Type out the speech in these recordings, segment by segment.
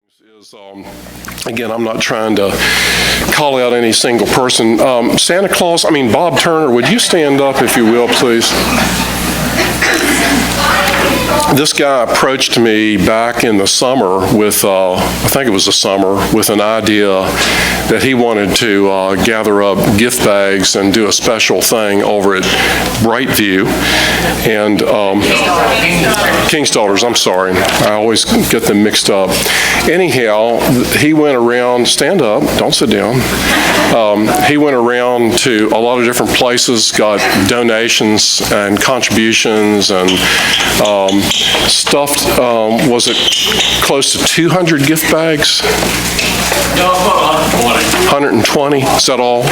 Is again, I'm not trying to call out any single person. Santa Claus, Bob Turner, would you stand up if you will, please? This guy approached me back in the summer with, I think it was the summer, with an idea that he wanted to gather up gift bags and do a special thing over at Brightview. And King's Daughters, I'm sorry. I always get them mixed up. Anyhow, he went around, stand up, don't sit down. He went around to a lot of different places, got donations and contributions and stuffed, was it close to 200 gift bags? No, about 120, is that all?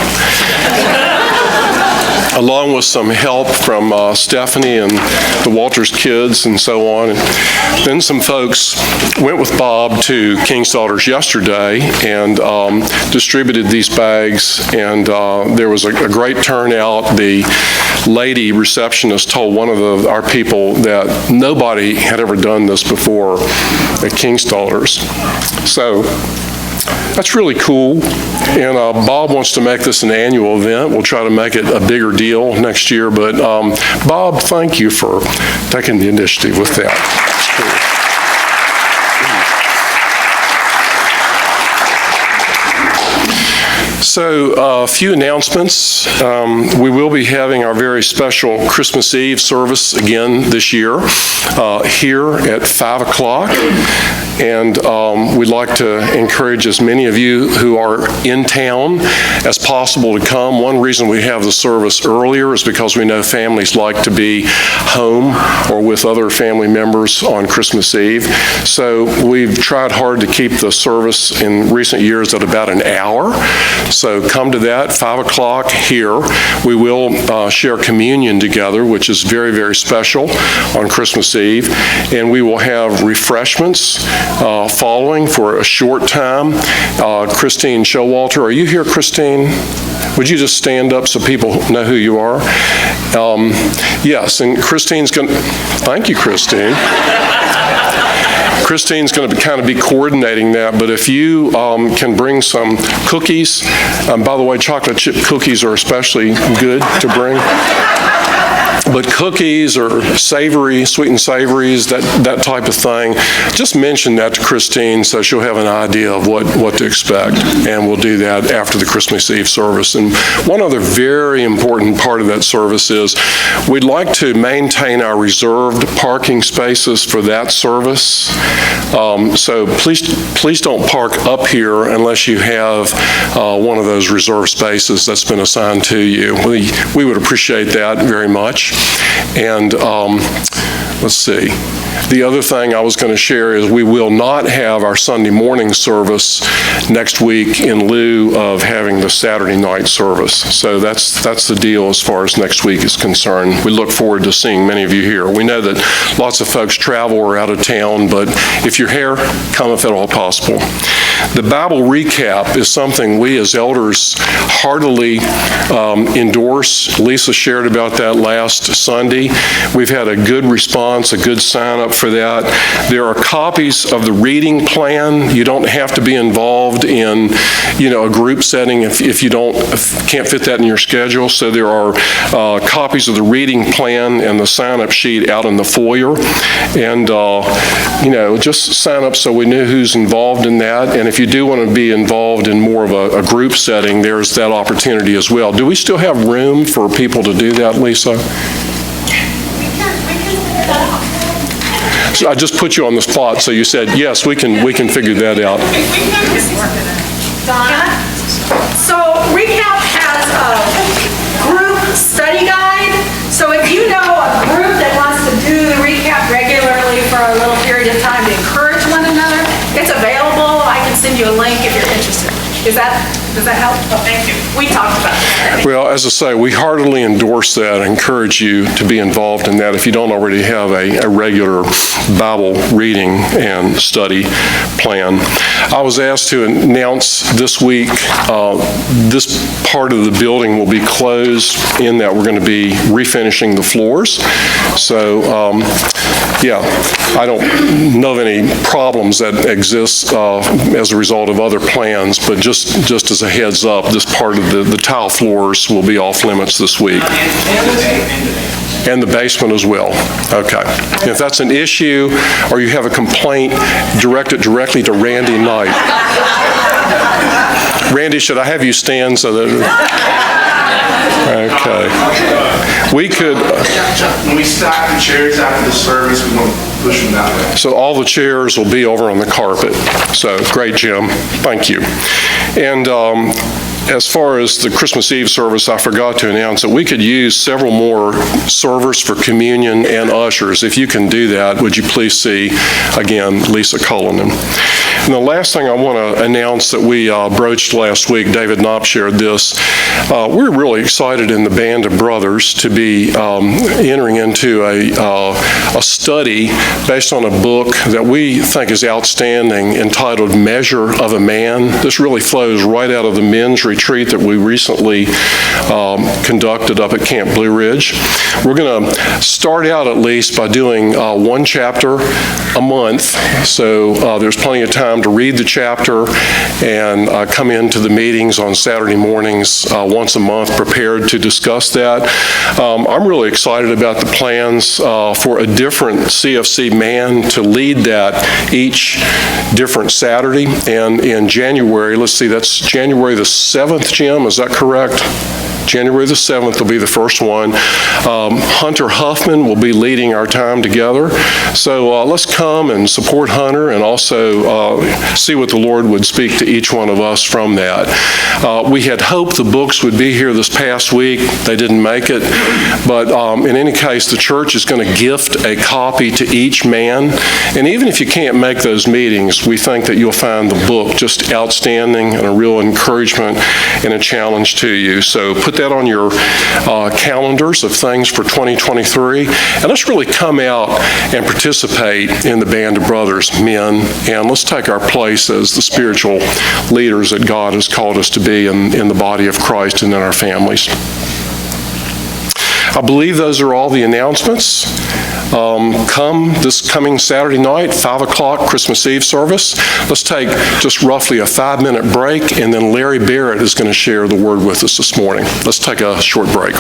Along with some help from Stephanie and the Walters kids and so on. And then some folks went with Bob to King's Daughters yesterday and distributed these bags, and there was a great turnout. The lady receptionist told one of our people that nobody had ever done this before at King's Daughters. So that's really cool, and Bob wants to make this an annual event. We'll try to make it a bigger deal next year, but Bob, thank you for taking the initiative with that. It's cool. So a few announcements. We will be having our very special Christmas Eve service again this year here at 5 o'clock. And we'd like to encourage as many of you who are in town as possible to come. One reason we have the service earlier is because we know families like to be home or with other family members on Christmas Eve. So we've tried hard to keep the service in recent years at about an hour. So come to that, 5 o'clock here. We will share communion together, which is very, very special on Christmas Eve. And we will have refreshments following for a short time. Christine Showalter, are you here, Christine? Would you just stand up so people know who you are? Yes, and Christine's going to, thank you, Christine. Christine's going to kind of be coordinating that, but if you can bring some cookies, by the way, chocolate chip cookies are especially good to bring. But cookies or savory, sweet and savories, that type of thing, just mention that to Christine so she'll have an idea of what to expect. And we'll do that after the Christmas Eve service. And one other very important part of that service is we'd like to maintain our reserved parking spaces for that service. So please don't park up here unless you have one of those reserved spaces that's been assigned to you. We would appreciate that very much. And let's see. The other thing I was going to share is we will not have our Sunday morning service next week in lieu of having the Saturday night service. So that's the deal as far as next week is concerned. We look forward to seeing many of you here. We know that lots of folks travel or out of town, but if you're here, come if at all possible. The Bible recap is something we as elders heartily endorse. Lisa shared about that last Sunday. We've had a good response, a good sign-up for that. There are copies of the reading plan. You don't have to be involved in, a group setting if you can't fit that in your schedule. So there are copies of the reading plan and the sign-up sheet out in the foyer. And, just sign up so we know who's involved in that. And if you do want to be involved in more of a group setting, there's that opportunity as well. Do we still have room for people to do that, Lisa? So I just put you on the spot, so you said, yes, we can figure that out. Donna? So Recap has a group study guide. So if you know a group that wants to do the recap regularly for a little period of time to encourage one another, it's available. I can send you a link if you're interested. Is that Does that help? Oh, thank you. We talked about that. Well, as I say, we heartily endorse that and encourage you to be involved in that if you don't already have a regular Bible reading and study plan. I was asked to announce this week, this part of the building will be closed in that we're going to be refinishing the floors. So, yeah, I don't know of any problems that exist as a result of other plans, but just as a heads up, this part of the tile floors will be off limits this week. And the basement as well. Okay. If that's an issue or you have a complaint, direct it directly to Randy Knight. Randy, should I have you stand so that... Okay. We could... When we stack the chairs after the service, we want to push them that way. So all the chairs will be over on the carpet. So, great, Jim. Thank you. And as far as the Christmas Eve service, I forgot to announce that we could use several more servers for communion and ushers. If you can do that, would you please see, again, Lisa Cullinan. And the last thing I want to announce that we broached last week, David Knopp shared this, we're really excited in the Band of Brothers to be entering into a study based on a book that we think is outstanding entitled Measure of a Man. This really flows right out of the men's retreat that we recently conducted up at Camp Blue Ridge. We're going to start out at least by doing one chapter a month, so there's plenty of time to read the chapter and come into the meetings on Saturday mornings once a month prepared to discuss that. I'm really excited about the plans for a different CFC man to lead that each different Saturday. And in January, let's see, that's January the 7th, Jim, is that correct? January the 7th will be the first one. Hunter Huffman will be leading our time together. So let's come and support Hunter and also see what the Lord would speak to each one of us from that. We had hoped the books would be here this past week. They didn't make it. But in any case, the church is going to gift a copy to each man. And even if you can't make those meetings, we think that you'll find the book just outstanding and a real encouragement and a challenge to you. So put that on your calendars of things for 2023, and let's really come out and participate in the Band of Brothers men, and let's take our place as the spiritual leaders that God has called us to be in the body of Christ and in our families. I believe those are all the announcements. Come this coming Saturday night, 5 o'clock, Christmas Eve service. Let's take just roughly a 5-minute break, and then Larry Barrett is going to share the word with us this morning. Let's take a short break.